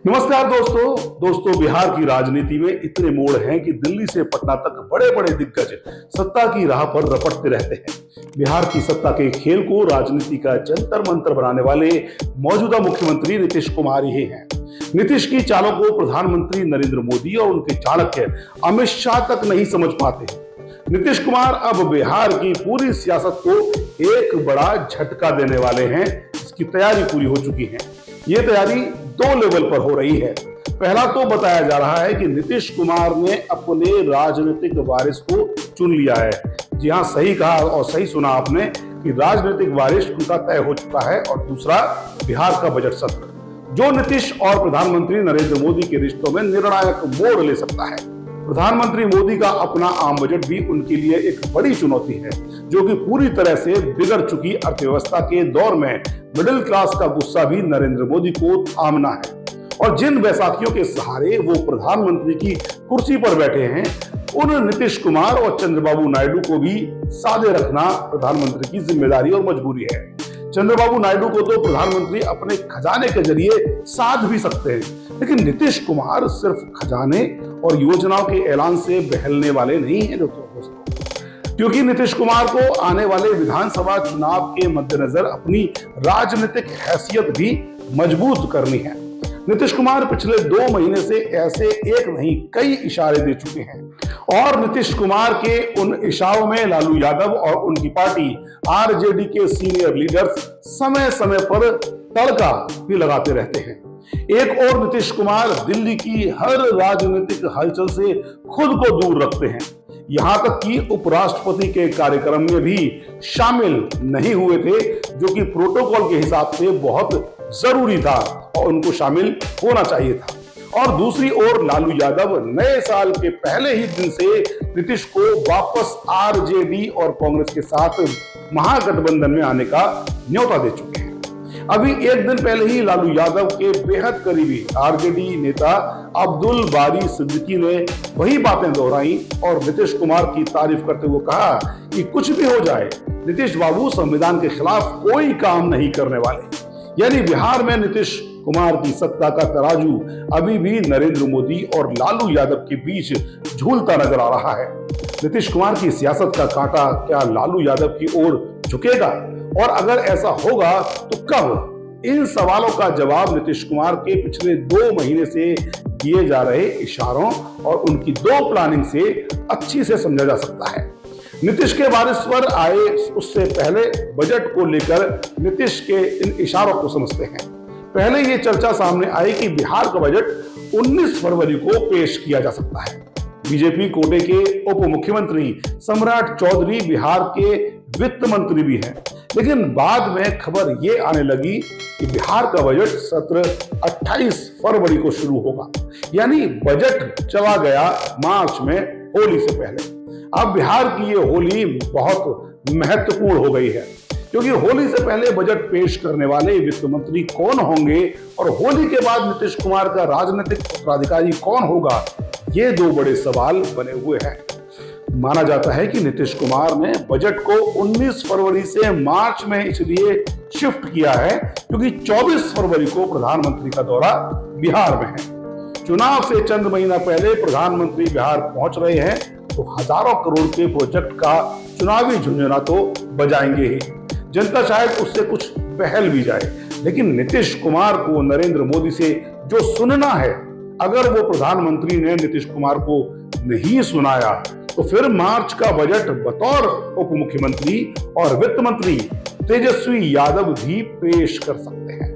नमस्कार दोस्तों बिहार की राजनीति में इतने मोड़ हैं कि दिल्ली से पटना तक बड़े बड़े दिग्गज सत्ता की राह पर रपटते रहते हैं। बिहार की सत्ता के खेल को राजनीति का जंतर मंतर बनाने वाले मौजूदा मुख्यमंत्री नीतीश कुमार ही हैं। नीतीश की चालों को प्रधानमंत्री नरेंद्र मोदी और उनके चाणक्य अमित शाह तक नहीं समझ पाते हैं। नीतीश कुमार अब बिहार की पूरी सियासत को एक बड़ा झटका देने वाले हैं। इसकी तैयारी पूरी हो चुकी है। ये तैयारी दो लेवल पर हो रही है। पहला तो बताया जा रहा है कि नीतीश कुमार ने अपने राजनीतिक वारिस को चुन लिया है। जी हां, सही कहा और सही सुना आपने कि राजनीतिक वारिस उनका तय हो चुका है। और दूसरा, बिहार का बजट सत्र जो नीतीश और प्रधानमंत्री नरेंद्र मोदी के रिश्तों में निर्णायक मोड़ ले सकता है। प्रधानमंत्री मोदी का अपना आम बजट भी उनके लिए एक बड़ी चुनौती है, जो कि पूरी तरह से बिगड़ चुकी अर्थव्यवस्था के दौर में मिडिल क्लास का गुस्सा भी नरेंद्र मोदी को थामना है। और जिन बैसाखियों के सहारे वो प्रधानमंत्री की कुर्सी पर बैठे हैं, उन नीतीश कुमार और चंद्रबाबू नायडू को भी साधे रखना प्रधानमंत्री की जिम्मेदारी और मजबूरी है। चंद्रबाबू नायडू को तो प्रधानमंत्री अपने खजाने के जरिए साध भी सकते हैं, लेकिन नीतीश कुमार सिर्फ खजाने और योजनाओं के ऐलान से बहलने वाले नहीं हैं दोस्तों। क्योंकि नीतीश कुमार को आने वाले विधानसभा चुनाव के मद्देनजर अपनी राजनीतिक हैसियत भी मजबूत करनी है। नीतीश कुमार पिछले 2 महीने से ऐसे एक नहीं कई इशारे दे चुके हैं। और नीतीश कुमार के उन इशारों में लालू यादव और उनकी पार्टी आरजेडी के सीनियर लीडर्स समय समय पर तड़का भी लगाते रहते हैं। एक और नीतीश कुमार दिल्ली की हर राजनीतिक हलचल से खुद को दूर रखते हैं। यहां तक कि उपराष्ट्रपति के कार्यक्रम में भी शामिल नहीं हुए थे, जो कि प्रोटोकॉल के हिसाब से बहुत जरूरी था और उनको शामिल होना चाहिए था। और दूसरी ओर लालू यादव नए साल के पहले ही दिन से नीतीश को वापस आरजेडी और कांग्रेस के साथ महागठबंधन में आने का न्योता दे चुके हैं। अभी एक दिन पहले ही लालू यादव के बेहद करीबी आरजेडी नेता अब्दुल बारी सिद्दीकी ने वही बातें दोहराई और नीतीश कुमार की तारीफ करते हुए कहा कि कुछ भी हो जाए, नीतीश बाबू संविधान के खिलाफ कोई काम नहीं करने वाले। यानी बिहार में नीतीश कुमार की सत्ता का तराजू अभी भी नरेंद्र मोदी और लालू यादव के बीच झूलता नजर आ रहा है। नीतीश कुमार की सियासत का कांटा क्या लालू यादव की ओर झुकेगा, और अगर ऐसा होगा तो कब? इन सवालों का जवाब नीतीश कुमार के पिछले 2 महीने से दिए जा रहे इशारों और उनकी दो प्लानिंग से अच्छी से समझा जा सकता है। नीतीश के वारिस पर आए उससे पहले बजट को लेकर नीतीश के इन इशारों को समझते हैं। पहले ये चर्चा सामने आई कि बिहार का बजट 19 फरवरी को पेश किया जा सकता है। बीजेपी कोटे के उप मुख्यमंत्री सम्राट चौधरी बिहार के वित्त मंत्री भी हैं, लेकिन बाद में खबर ये आने लगी कि बिहार का बजट सत्र 28 फरवरी को शुरू होगा। यानी बजट चला गया मार्च में, होली से पहले। अब बिहार की ये होली बहुत महत्वपूर्ण हो गई है, क्योंकि होली से पहले बजट पेश करने वाले वित्त मंत्री कौन होंगे और होली के बाद नीतीश कुमार का राजनीतिक उत्तराधिकारी कौन होगा, ये 2 बड़े सवाल बने हुए हैं। माना जाता है कि नीतीश कुमार ने बजट को 19 फरवरी से मार्च में इसलिए शिफ्ट किया है क्योंकि 24 फरवरी को प्रधानमंत्री का दौरा बिहार में है। चुनाव से चंद महीना पहले प्रधानमंत्री बिहार पहुंच रहे हैं, तो हजारों करोड़ के प्रोजेक्ट का चुनावी झुंझुना तो बजाएंगे ही। जनता शायद उससे कुछ पहल भी जाए, लेकिन नीतीश कुमार को नरेंद्र मोदी से जो सुनना है, अगर वो प्रधानमंत्री ने नीतीश कुमार को नहीं सुनाया, तो फिर मार्च का बजट बतौर उप मुख्यमंत्री और वित्त मंत्री तेजस्वी यादव भी पेश कर सकते हैं।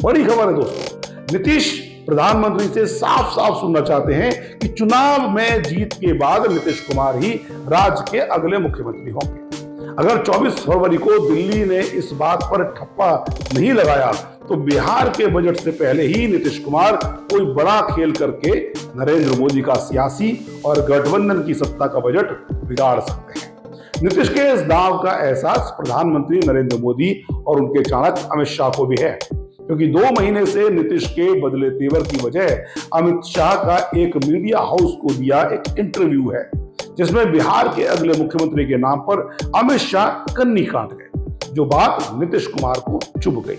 बड़ी खबर है दोस्तों, नीतीश प्रधानमंत्री से साफ साफ सुनना चाहते हैं कि चुनाव में जीत के बाद नीतीश कुमार ही राज्य के अगले मुख्यमंत्री होंगे। अगर 24 फरवरी को दिल्ली ने इस बात पर ठप्पा नहीं लगाया, तो बिहार के बजट से पहले ही नीतीश कुमार कोई बड़ा खेल करके नरेंद्र मोदी का सियासी और गठबंधन की सत्ता का बजट बिगाड़ सकते हैं। नीतीश के इस दांव का एहसास प्रधानमंत्री नरेंद्र मोदी और उनके चाणक्य अमित शाह को भी है, क्योंकि 2 महीने से नीतीश के बदले तेवर की वजह अमित शाह का एक मीडिया हाउस को दिया एक इंटरव्यू है, जिसमें बिहार के अगले मुख्यमंत्री के नाम पर अमित शाह कन्नी काट गए, जो बात नीतीश कुमार को चुभ गई।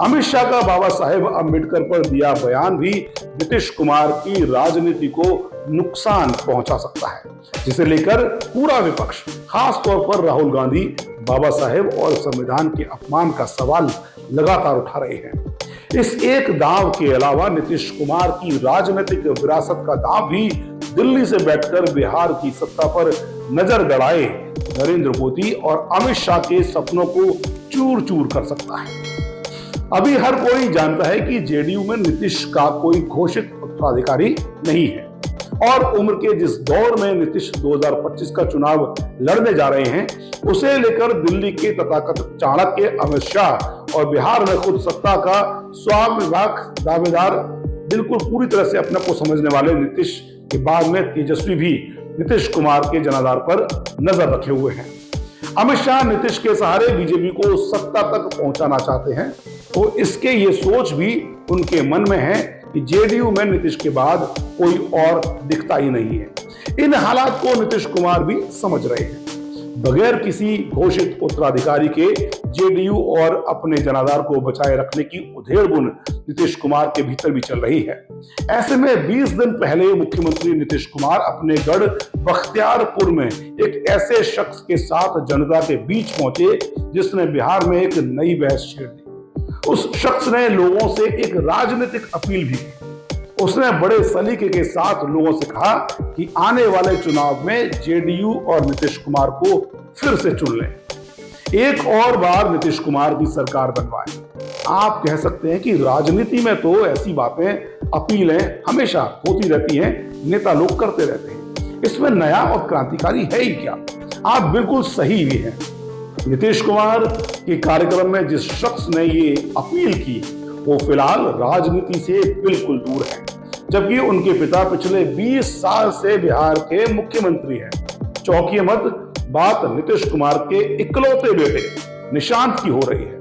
अमित शाह का बाबा साहेब अम्बेडकर पर दिया बयान भी नीतीश कुमार की राजनीति को नुकसान पहुंचा सकता है, जिसे लेकर पूरा विपक्ष, खास तौर पर राहुल गांधी, बाबा साहेब और संविधान के अपमान का सवाल लगातार उठा रहे हैं। इस एक दांव के अलावा नीतीश कुमार की राजनीतिक विरासत का दांव भी दिल्ली से बैठकर बिहार की सत्ता पर नजर गड़ाए नरेंद्र मोदी और अमित शाह के सपनों को चूर चूर कर सकता है। अभी हर कोई जानता है कि जेडीयू में नीतीश का कोई घोषित उत्तराधिकारी नहीं है और उम्र के जिस दौर में नीतीश 2025 का चुनाव लड़ने जा रहे हैं, उसे लेकर दिल्ली के तथाकथित चाणक्य अमित शाह और बिहार में खुद सत्ता का स्वामिभक्त दावेदार, बिल्कुल पूरी तरह से अपने को समझने वाले नीतीश के बाद में तेजस्वी भी नीतीश कुमार के जनाधार पर नजर रखे हुए हैं। अमित शाह नीतीश के सहारे बीजेपी को सत्ता तक पहुंचाना चाहते हैं, तो इसके ये सोच भी उनके मन में है कि जेडीयू में नीतीश के बाद कोई और दिखता ही नहीं है। इन हालात को नीतीश कुमार भी समझ रहे हैं। बगैर किसी घोषित उत्तराधिकारी के जेडीयू और अपने जनाधार को बचाए रखने की उधेड़-बुन नीतीश कुमार के भीतर भी चल रही है। ऐसे में 20 दिन पहले मुख्यमंत्री नीतीश कुमार अपने गढ़ बख्तियारपुर में एक ऐसे शख्स के साथ जनता के बीच पहुंचे जिसने बिहार में एक नई बहस छेड़ दी। उस शख्स ने लोगों से एक राजनीतिक अपील भी की। उसने बड़े सलीके के साथ लोगों से कहा कि आने वाले चुनाव में जेडीयू और नीतीश कुमार को फिर से चुन लें, एक और बार नीतीश कुमार की सरकार बनवाएं। आप कह सकते हैं कि राजनीति में तो ऐसी बातें, अपीलें हमेशा होती रहती हैं, नेता लोग करते रहते हैं, इसमें नया और क्रांतिकारी है ही क्या। आप बिल्कुल सही भी हैं। नीतीश कुमार के कार्यक्रम में जिस शख्स ने ये अपील की वो फिलहाल राजनीति से बिल्कुल दूर है, जबकि उनके पिता पिछले 20 साल से बिहार के मुख्यमंत्री हैं। चौंकिए मत, बात नीतीश कुमार के इकलौते बेटे निशांत की हो रही है।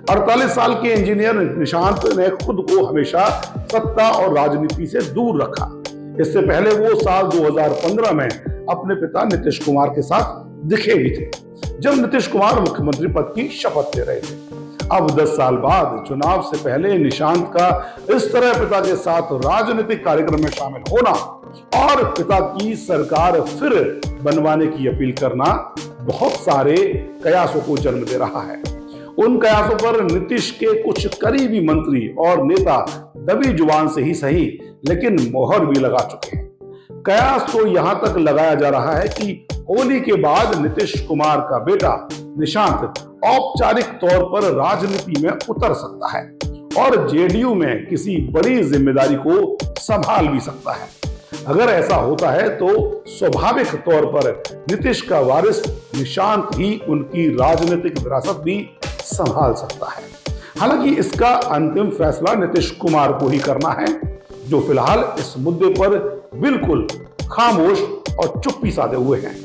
48 साल के इंजीनियर निशांत ने खुद को हमेशा सत्ता और राजनीति से दूर रखा। इससे पहले वो साल 2015 में अपने पिता नीतीश कुमार के साथ दिखे भी थे, जब नीतीश कुमार मुख्यमंत्री पद की शपथ ले रहे थे। अब 10 साल बाद चुनाव से पहले निशांत का इस तरह पिता के साथ राजनीतिक कार्यक्रम में शामिल होना और पिता की सरकार फिर बनवाने की अपील करना बहुत सारे कयासों को जन्म दे रहा है। उन कयासों पर नीतीश के कुछ करीबी मंत्री और नेता दबी जुबान से ही सही, लेकिन मोहर भी लगा चुके हैं। कयास तो यहां तक लगाया जा रहा है कि होली के बाद नीतीश कुमार का बेटा निशांत औपचारिक तौर पर राजनीति में उतर सकता है और जेडीयू में किसी बड़ी जिम्मेदारी को संभाल भी सकता है। अगर ऐसा होता है तो स्वाभाविक तौर पर नीतीश का वारिस निशांत ही उनकी राजनीतिक विरासत भी संभाल सकता है। हालांकि इसका अंतिम फैसला नीतीश कुमार को ही करना है, जो फिलहाल इस मुद्दे पर बिल्कुल खामोश और चुप्पी साधे हुए हैं।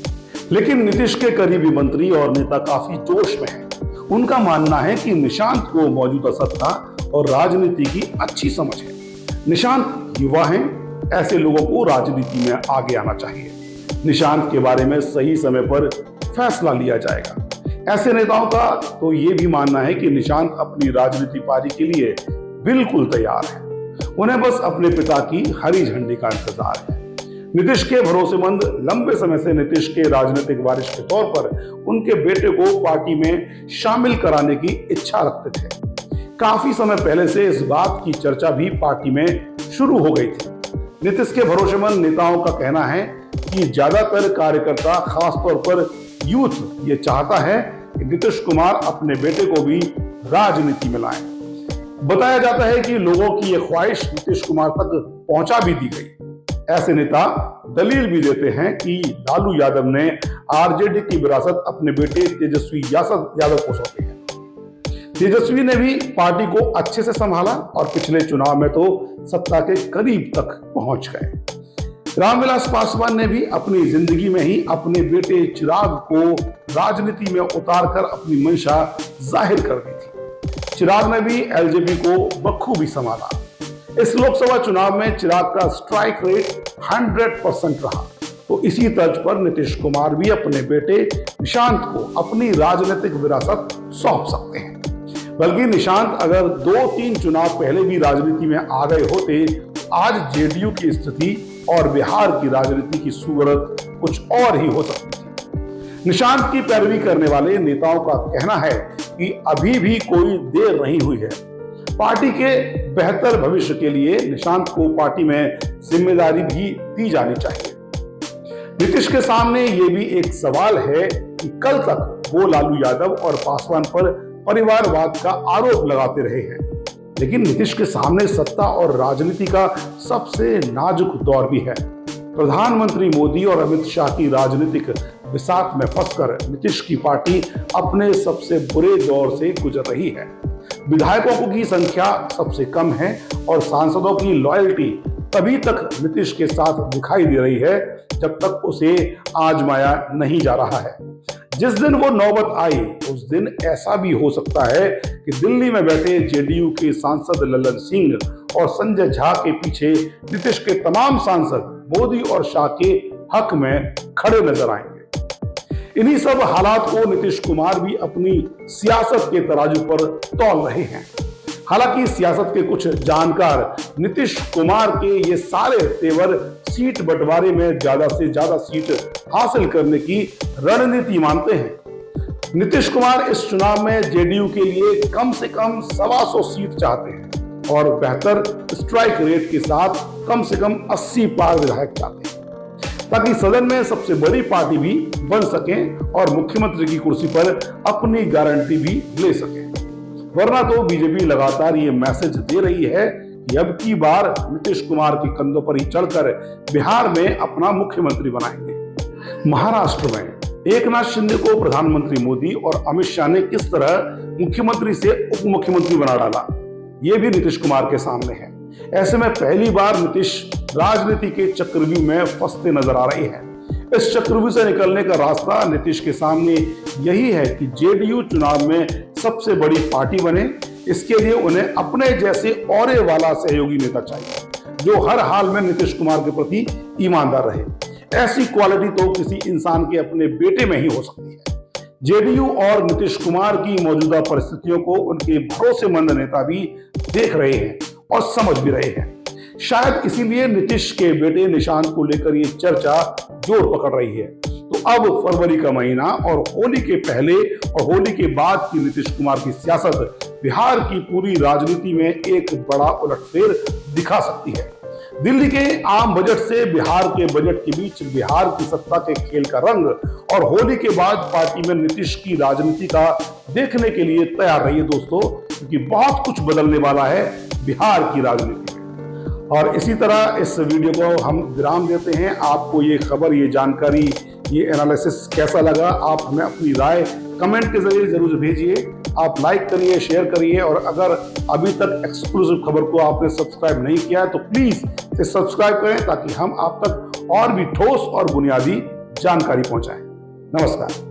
लेकिन नीतीश के करीबी मंत्री और नेता काफी जोश में हैं। उनका मानना है कि निशांत को मौजूदा सत्ता और राजनीति की अच्छी समझ है। निशांत युवा हैं, ऐसे लोगों को राजनीति में आगे आना चाहिए। निशांत के बारे में सही समय पर फैसला लिया जाएगा। ऐसे नेताओं का तो ये भी मानना है कि निशांत अपनी राजनीति पारी के लिए बिल्कुल तैयार है, उन्हें बस अपने पिता की हरी झंडी का इंतजार है। नीतीश के भरोसेमंद लंबे समय से नीतीश के राजनीतिक वारिस के तौर पर उनके बेटे को पार्टी में शामिल कराने की इच्छा रखते थे। काफी समय पहले से इस बात की चर्चा भी पार्टी में शुरू हो गई थी। नीतीश के भरोसेमंद नेताओं का कहना है कि ज्यादातर कार्यकर्ता, खासतौर पर यूथ, ये चाहता है कि नीतीश कुमार अपने बेटे को भी राजनीति में लाएं। बताया जाता है कि लोगों की यह ख्वाहिश नीतीश कुमार तक पहुंचा भी दी गई। ऐसे नेता दलील भी देते हैं कि लालू यादव ने आरजेडी की विरासत अपने बेटे तेजस्वी यादव को सौंपी है। तेजस्वी ने भी पार्टी को अच्छे से संभाला और पिछले चुनाव में तो सत्ता के करीब तक पहुंच गए। रामविलास पासवान ने भी अपनी जिंदगी में ही अपने बेटे चिराग को राजनीति में उतारकर अपनी मंशा जाहिर कर दी थी। चिराग ने भी एलजेपी को बखूबी संभाला। इस लोकसभा चुनाव में चिराग का स्ट्राइक रेट 100% रहा। तो इसी तर्ज पर नीतीश कुमार भी अपने बेटे निशांत को अपनी राजनीतिक विरासत सौंप सकते हैं। बल्कि निशांत अगर 2-3 चुनाव पहले भी राजनीति में आ गए होते, आज जेडीयू की स्थिति और बिहार की राजनीति की सूरत कुछ और ही हो सकती थी। निशांत की पैरवी करने वाले नेताओं का कहना है कि अभी भी कोई देर नहीं हुई है। पार्टी के बेहतर भविष्य के लिए निशांत को पार्टी में जिम्मेदारी भी दी जानी चाहिए। नीतीश के सामने ये भी एक सवाल है कि कल तक वो लालू यादव और पासवान पर परिवारवाद का आरोप लगाते रहे हैं, लेकिन नीतीश के सामने सत्ता और राजनीति का सबसे नाजुक दौर भी है। प्रधानमंत्री मोदी और अमित शाह की राजनीतिक विसात में फंसकर नीतीश की पार्टी अपने सबसे बुरे दौर से गुजर रही है। विधायकों की संख्या सबसे कम है और सांसदों की लॉयल्टी तभी तक नीतीश के साथ दिखाई दे रही है जब तक उसे आजमाया नहीं जा रहा है। जिस दिन वो नौबत आई उस दिन ऐसा भी हो सकता है कि दिल्ली में बैठे जेडीयू के सांसद लल्लन सिंह और संजय झा के पीछे नीतीश के तमाम सांसद मोदी और शाह के हक में खड़े नजर आएंगे। इन्हीं सब हालात को नीतीश कुमार भी अपनी सियासत के तराजू पर तौल रहे हैं। हालांकि सियासत के कुछ जानकार नीतीश कुमार के ये सारे तेवर सीट बंटवारे में ज्यादा से ज्यादा सीट हासिल करने की रणनीति मानते हैं। नीतीश कुमार इस चुनाव में जेडीयू के लिए कम से कम 125 सीट चाहते हैं और बेहतर स्ट्राइक रेट के साथ कम से कम 80 पार विधायक चाहते हैं, ताकि सदन में सबसे बड़ी पार्टी भी बन सके और मुख्यमंत्री की कुर्सी पर अपनी गारंटी भी ले सके। वरना तो बीजेपी लगातार ये मैसेज दे रही है कि अब की बार नीतीश कुमार के कंधों पर ही चढ़कर बिहार में अपना मुख्यमंत्री बनाएंगे। महाराष्ट्र में एकनाथ शिंदे को प्रधानमंत्री मोदी और अमित शाह ने किस तरह मुख्यमंत्री से उप मुख्यमंत्री बना डाला, ये भी नीतीश कुमार के सामने है। ऐसे में पहली बार नीतीश राजनीति के चक्रव्यूह में फंसते नजर आ रहे हैं। इस चक्रव्यूह से निकलने का रास्ता नीतीश के सामने यही है कि जेडीयू चुनाव में सबसे बड़ी पार्टी बने। इसके लिए उन्हें अपने जैसे औरे वाला सहयोगी नेता चाहिए जो हर हाल में नीतीश कुमार के प्रति ईमानदार रहे। ऐसी क्वालिटी तो किसी इंसान के अपने बेटे में ही हो सकती है। जेडीयू और नीतीश कुमार की मौजूदा परिस्थितियों को उनके भरोसेमंद नेता भी देख रहे हैं और समझ भी रहे हैं। शायद इसीलिए नीतीश के बेटे निशांत को लेकर ये चर्चा जोर पकड़ रही है। तो अब फरवरी का महीना और होली के पहले और होली के बाद की नीतीश कुमार की सियासत बिहार की पूरी राजनीति में एक बड़ा उलटफेर दिखा सकती है। दिल्ली के आम बजट से बिहार के बजट के बीच बिहार की सत्ता के खेल का रंग और होली के बाद पार्टी में नीतीश की राजनीति का देखने के लिए तैयार रहिए दोस्तों, क्योंकि बहुत कुछ बदलने वाला है बिहार की राजनीति में। और इसी तरह इस वीडियो को हम विराम देते हैं। आपको ये खबर, ये जानकारी, ये एनालिसिस कैसा लगा, आप हमें अपनी राय कमेंट के जरिए जरूर भेजिए। आप लाइक करिए, शेयर करिए और अगर अभी तक एक्सक्लूसिव खबर को आपने सब्सक्राइब नहीं किया है तो प्लीज इसे सब्सक्राइब करें ताकि हम आप तक और भी ठोस और बुनियादी जानकारी पहुंचाएं। नमस्कार।